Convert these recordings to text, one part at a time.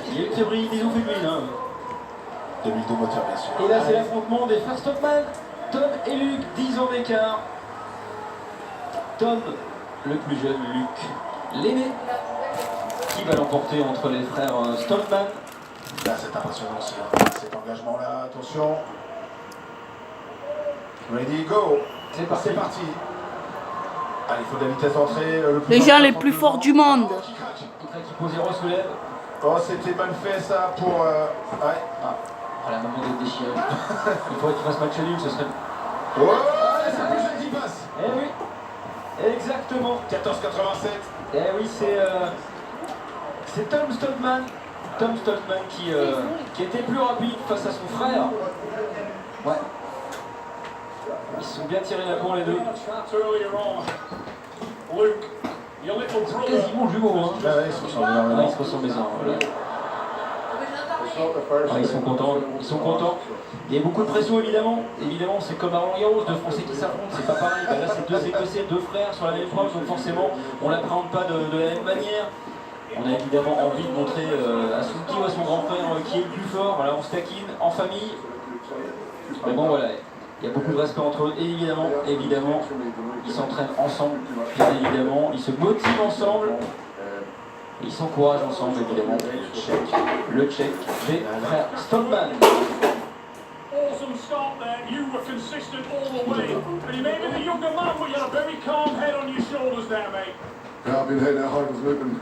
Il y a eu Thierry, bisous féminine. Hein. 2002 moteur, bien sûr. Et là, c'est l'affrontement des frères Stockman. Tom et Luc, 10 ans d'écart. Tom, le plus jeune, Luc, l'aîné, qui va l'emporter entre les frères Stockman. Là, c'est impressionnant aussi, hein. Cet engagement-là, attention. Ready, go. C'est parti. Allez, il faut de la vitesse d'entrée. Les gens les plus forts du monde. Il craque, il pose 0, soulève. Oh, c'était mal fait ça pour... Ouais. Ah, la maman d'être déchirée. Il faudrait qu'il fasse match nul, ce serait... Oh, c'est le plus jeune qui passe. Eh oui, exactement. 14,87. Eh oui, c'est Tom Stockman. Tom Stockman qui était plus rapide face à son frère. Ouais. Ils se sont bien tirés la bourre les deux. Quasiment jumeaux, hein. Ah ouais, ils se ressemblent énormément. Ils se ressemblent bien. Voilà. Ah, ils sont contents. Il y a beaucoup de pression évidemment. Évidemment, c'est comme à Roland Garros, deux Français qui s'affrontent, c'est pas pareil. Bah, là, c'est deux Écossais, deux frères sur la même épreuve, donc forcément, on l'appréhende pas de la même manière. On a évidemment envie de montrer à Suki ou à son grand frère qui est le plus fort. Voilà, on se taquine en famille. Mais bon, voilà, il y a beaucoup de respect entre eux. Et évidemment, ils s'entraînent ensemble, bien évidemment. Ils se motivent ensemble. Ils s'encouragent ensemble, évidemment. Le check des frères Stockman. Awesome start there. You were consistent all the way. And you may be the younger man, but you had a very calm head on your shoulders there, mate.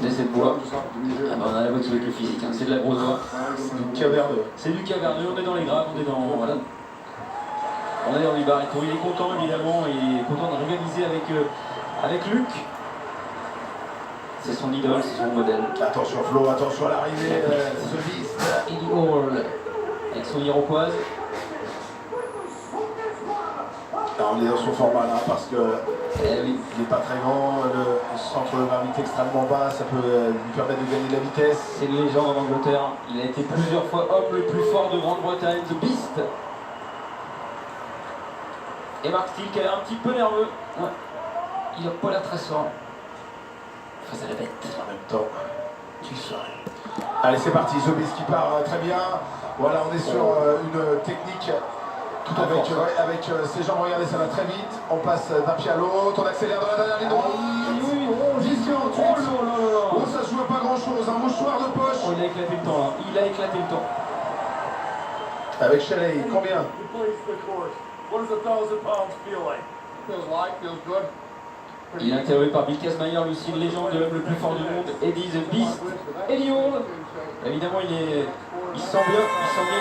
Laissez le bois. Ah bah on a la voiture avec le physique, hein. C'est de la grosse voix. C'est du caverneux. C'est du caverneux, on est dans les graves, on est dans... Voilà. On est dans les barres. Il est content évidemment, il est content de rivaliser avec Luc. C'est son idole, c'est son modèle. Attention Flo, attention à l'arrivée, ce Beast. Eddie Hall, avec son iroquoise. Alors, on est dans son format là parce que oui. il n'est pas très grand, le centre de gravité extrêmement bas, ça peut lui permettre de gagner de la vitesse. C'est une légende en Angleterre. Il a été plusieurs fois homme le plus fort de Grande-Bretagne, The Beast. Et Mark Steele qui a l'air un petit peu nerveux. Ouais. Il n'a pas l'air très serein. Face à la bête. En même temps, tu le saurais. Allez, c'est parti, The Beast qui part très bien. Voilà, on est sur une technique tout avec ses jambes. Regardez, ça va très vite. On passe d'un pied à l'autre, on accélère dans la dernière ligne droite. Oui, oh, 10,48. Oh, ça se joue à pas grand chose. Un mouchoir de poche. Oh, il a éclaté le temps là. Il a éclaté le temps. Avec Shelley, combien? Il est interviewé par Bill Kazmaier, lui aussi une légende de l'homme le plus fort du monde, Eddie the Beast, Eddie Hall. Évidemment, il se sent bien,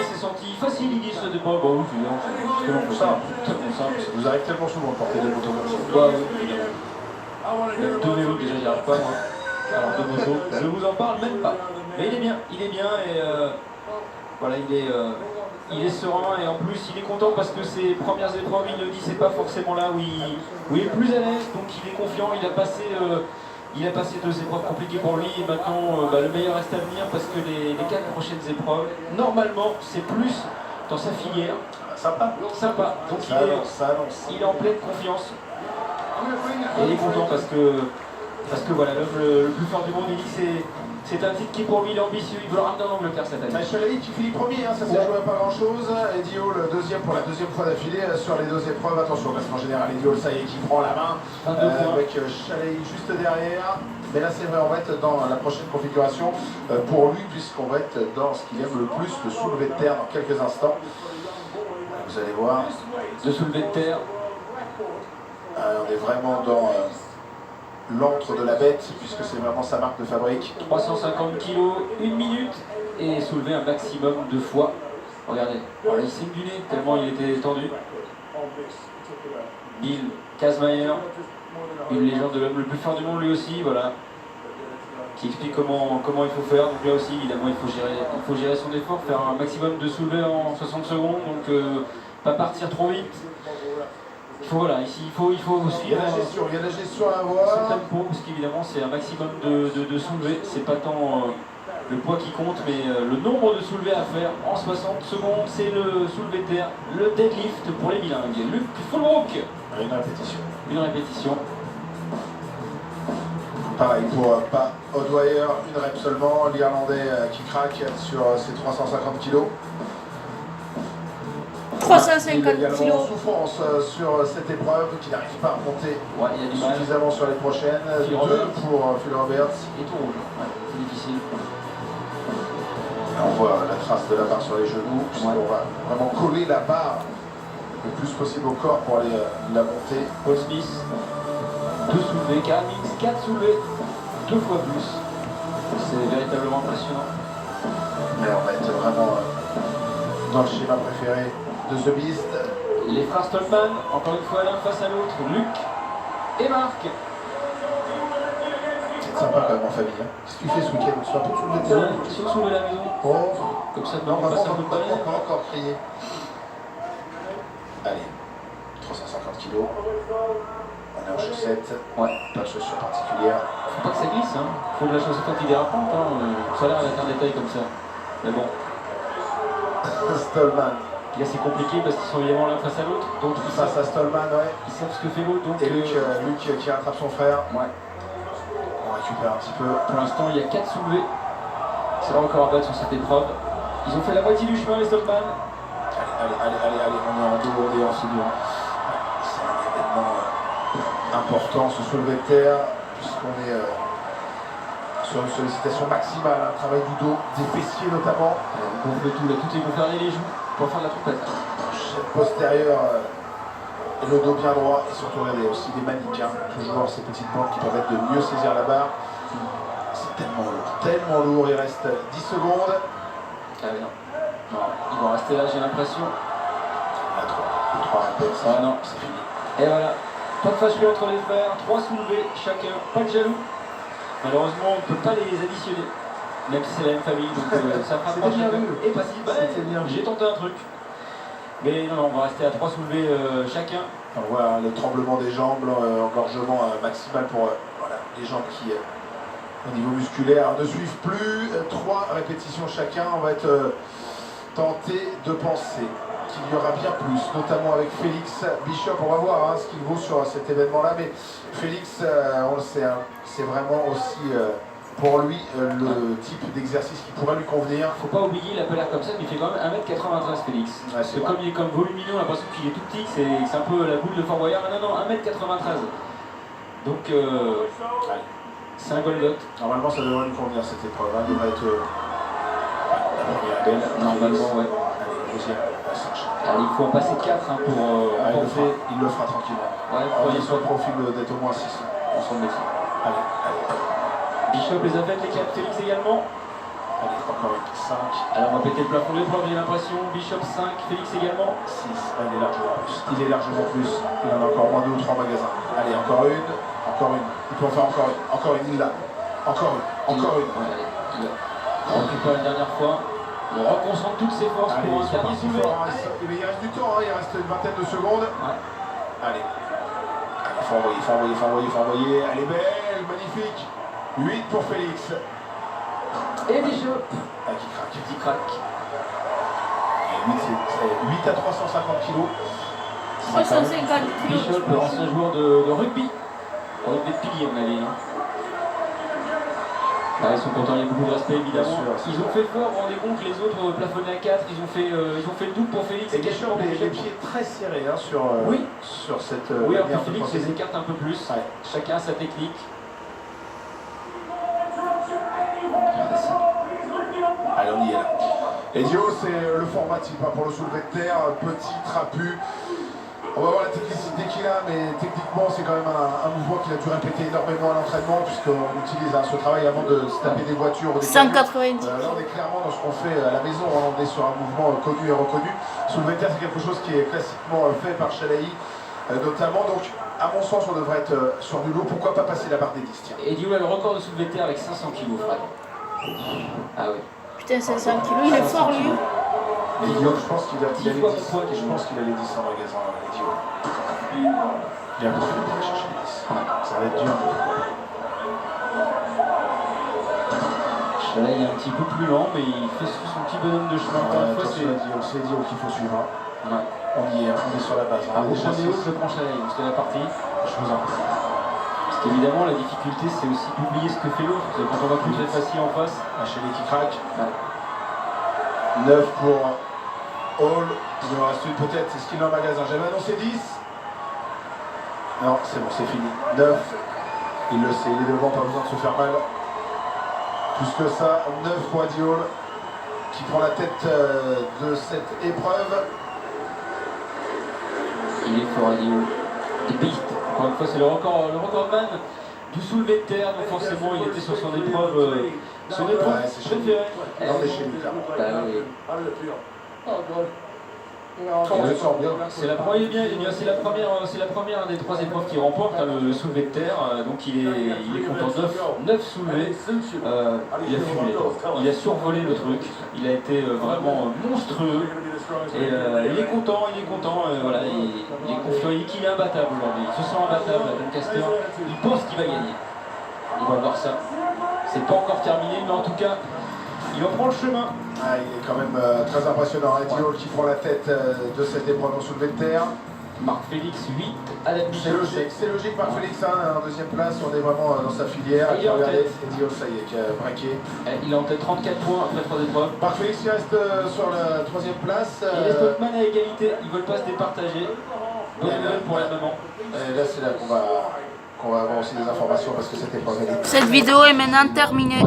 il s'est senti facile, il dit ce débat. Bon, oui, c'est tellement simple. Tellement simple. Ça vous arrive tellement souvent de porter des motos comme ça. Bah oui, évidemment. Même deux vélos déjà, j'y arrive pas moi. Alors deux motos, je vous en parle même pas. Mais il est bien et voilà, il est serein et en plus il est content parce que ses premières épreuves, il le dit, c'est pas forcément là où il est le plus à l'aise, donc il est confiant, il a passé 2 épreuves compliquées pour lui et maintenant le meilleur reste à venir parce que les 4 prochaines épreuves, normalement c'est plus dans sa filière. Sympa. Donc ça annonce. il est en pleine confiance et il est content parce que voilà, l'homme le plus fort du monde, il dit que c'est un titre qui pour lui il est ambitieux, il veut le ramener en Angleterre cette année. Shelley qui finit premier, hein, ça s'est joué à pas grand chose. Eddie Hall deuxième pour la deuxième fois d'affilée sur les 2 épreuves. Attention au classement général, Eddie Hall, ça y est, qui prend la main avec Shelley juste derrière. Mais là c'est vrai, on va être dans la prochaine configuration pour lui, puisqu'on va être dans ce qu'il aime le plus, le soulevé de terre dans quelques instants. Vous allez voir. De soulevé de terre. On est vraiment dans l'antre de la bête, puisque c'est vraiment sa marque de fabrique. 350 kg, 1 minute, et soulever un maximum de fois. Regardez, voilà, il signe du nez tellement il était tendu. Bill Kazmaier, une légende de l'homme le plus fort du monde lui aussi, voilà, qui explique comment il faut faire. Donc là aussi, évidemment, il faut gérer son effort, faire un maximum de soulevés en 60 secondes, donc pas partir trop vite. Il faut suivre. Il y a la gestion à avoir. C'est tempo, parce qu'évidemment c'est un maximum de soulevés. C'est pas tant le poids qui compte, mais le nombre de soulevés à faire en 60 secondes. C'est le soulevé de terre, le deadlift pour les bilingues. Luc Fulbrook. Une répétition. Une répétition. Pareil pour O'Dwyer, une rep seulement, l'Irlandais qui craque sur ses 350 kg. 350 Il est également en kilos. souffrance sur cette épreuve, qui n'arrive pas à remonter Ouais, il y a du mal. suffisamment sur les prochaines. Phil 2 Roberts. pour Phil Roberts. Et tout rouge. Ouais, c'est difficile. Là, on voit la trace de la barre sur les genoux. Ouais. On va vraiment coller la barre le plus possible au corps pour aller la monter. Paul Smith, 2 soulevés. Karamix, 4 soulevés, 2 fois plus. C'est véritablement impressionnant. Mais on va être vraiment dans le schéma préféré de The Beast. Les frères Stolman, encore une fois l'un face à l'autre, Luc et Marc. C'est sympa quand même en famille. Hein. Qu'est-ce que tu fais ce week-end? Tu vas un peu sous le terrain? Ils sont soulevés à la maison. Oh, Comme ça, non, on passe un peu de pas balai. encore crier. Allez, 350 kg. On est en chaussettes. Ouais. Pas de chaussures particulières. Faut pas que ça glisse, hein. Faut de la chaussette antidérapante, hein. Ça a l'air d'être un détail comme ça. Mais bon, Stallman. là c'est compliqué parce qu'ils sont évidemment l'un face à l'autre. Donc ils Face savent, à Stallman, ouais. ils savent ce que fait l'autre. Donc Et Luc qui rattrape son frère. ouais. On récupère un petit peu. Pour l'instant, il y a 4 soulevés. C'est le record à battre sur cette épreuve. Ils ont fait la moitié du chemin, les Stolman. Allez, on est en dos, on est en dur. C'est un événement important, ce soulevé de terre, puisqu'on est sur une sollicitation maximale, un travail du dos, des fessiers notamment. On gonfle tout, là, tout est gonflé les joues pour faire de la trompette. Chaîne postérieure, le dos bien droit, et surtout regardez aussi des maniques, hein. Toujours ces petites bandes qui permettent de mieux saisir la barre. C'est tellement lourd, il reste 10 secondes. Ah oui, non. Non, ils vont rester là, j'ai l'impression. À 3 répètes, Ah non. c'est fini. Et voilà, pas de fâcherie entre les frères, 3 soulevés chacun, pas de jaloux. Malheureusement, on ne peut pas les additionner, même si c'est la même famille, donc ça fera pas bien chacun. vu. Et pas si, C'était bien vu. j'ai tenté un truc. Mais non, on va rester à 3 soulevés chacun. On voit le tremblement des jambes, l'engorgement maximal pour voilà, les jambes qui, au niveau musculaire, ne suivent plus. 3 répétitions chacun. On va être tenté de penser qu'il y aura bien plus, notamment avec Félix Bishop. On va voir hein, ce qu'il vaut sur cet événement-là. Mais Félix, on le sait, hein, c'est vraiment aussi pour lui le type d'exercice qui pourrait lui convenir. Faut pas oublier, il a pas l'air comme ça, mais il fait quand même 1m93 Félix. Ouais, Parce que vrai. comme il est comme volumineux, on a l'impression qu'il est tout petit, c'est un peu la boule de Fort Boyard. Non, non, 1m93. Donc c'est un Golgot. Normalement, ça devrait lui convenir cette épreuve. Hein. Il devrait être la première belle. Normalement, ouais. Allez, deuxième, la Sanche. Allez, il faut en passer 4 hein, pour compenser. Il le fera tranquillement. Ouais, On pour est sur le profil d'être au moins 6. on s'en méfie. Allez, Bishop les a faites, les 4 Félix également. allez, encore une. 5, Alors on va péter le plafond de l'épreuve, j'ai l'impression. Bishop 5, Félix également. 6. Il est largement plus. Il est largement plus. Il en a encore moins 2 ou 3 magasins. Allez, encore une. Encore une. Il peut en faire encore une. Encore une, il l'a. Encore une. Encore une. Ouais, allez, on récupère une dernière fois. On reconcentre toutes ses forces Allez, pour ils un sont dernier partis soulevé. fort. Hein. Il reste du temps. Hein. Il reste une vingtaine de secondes. Ouais. Allez. Il faut envoyer, il faut envoyer, il faut envoyer, il faut envoyer. Elle est belle, magnifique. 8 pour Félix. Et Bishop Ah, qui craque. qui craque. Et 8 à 350 kg. 350 kilos. Bishop, ancien joueur de rugby. Rugby de pilier, on avait. Hein. Ah, ils sont contents, il y a beaucoup de respect évidemment. Bien sûr. Ils ont fait fort, vous vous rendez compte, les autres plafonnaient à 4, ils ont fait le double pour Félix. Et Bishop, les pieds très serrés hein, sur, Oui. sur cette Oui, alors que manière de Félix procéder. les écarte un peu plus. Ouais. Chacun a sa technique. Allez, on y est là. Et Dio, c'est le format type hein, pour le soulevé de terre, petit, trapu. On va voir la technicité qu'il a, mais techniquement, c'est quand même un mouvement qu'il a dû répéter énormément à l'entraînement, puisqu'on utilise hein, ce travail avant de se taper des voitures ou des 190. là, on est clairement dans ce qu'on fait à la maison, hein, on est sur un mouvement connu et reconnu. Soulevé de terre, c'est quelque chose qui est classiquement fait par Chalaï, notamment. Donc, à mon sens, on devrait être sur du lourd. Pourquoi pas passer la barre des 10 tiens. Et Dio a le record de soulevé de terre avec 500 kg, Fred. Ah oui. Putain, 500 kilos, il est fort lui. Et Dio, je pense qu'il a, 10 les fois 10. mon poids, Je pense qu'il a les 10 en magasin, Dio. Il a un peu fait pour aller chercher les 10. Ça va être dur. Là, il est un petit peu plus lent, mais il fait son petit bonhomme de chemin. Encore une fois, Attention à Dio, c'est Dio qu'il faut suivre. Ouais. On y est, on est sur la base. Ah, On est au déjà point des hauts, six. je prends Chalaï, c'était la partie. Je vous en prie. Parce qu'évidemment, la difficulté, c'est aussi d'oublier ce que fait l'autre. Quand on va plus très facile en face. Acheli qui craque. 9 pour Hall. Il en reste une peut-être, c'est ce qu'il a en magasin. J'avais annoncé 10. Non, c'est bon, c'est fini. 9. Il le sait, il est devant, pas besoin de se faire mal. Plus que ça, 9 pour Eddie Hall, qui prend la tête de cette épreuve. Il est fort, Eddie Hall. Il piste. Encore une fois, c'est le recordman du soulevé de terre. Donc forcément, il était sur son épreuve Ouais, c'est chez lui. préférée. Non, mais chez lui, clairement. Bah oui. On le sort bien. C'est la première, c'est la première des 3 épreuves qu'il remporte, hein, le soulevé de terre. Donc il est content. 9 soulevés. Il a fumé. Il a survolé le truc. Il a été vraiment monstrueux. Et il est content. Voilà, il est confiant. Il dit qu'il est imbattable aujourd'hui. Il se sent imbattable, Lancaster. Il pense qu'il va gagner. On va voir ça. C'est pas encore terminé, mais en tout cas, il en prend le chemin. Ah, il est quand même très impressionnant. Eddie Hall qui prend la tête de cette épreuve en soulevé de terre. Marc Félix 8, Adam Michel C'est logique, Marc Félix, hein, en deuxième place, on est vraiment dans sa filière. Il est en regardez, tête. Eddie Hall, ça y est, qui a braqué. Il est en tête 34 points après 3 épreuves. Marc Félix qui reste sur la troisième place. Et les Stockman à égalité, ils veulent pas se départager. Bonne nouvelle pour la maman. Et là, c'est là qu'on va avoir aussi des informations parce que cette épreuve est Cette vidéo est maintenant terminée.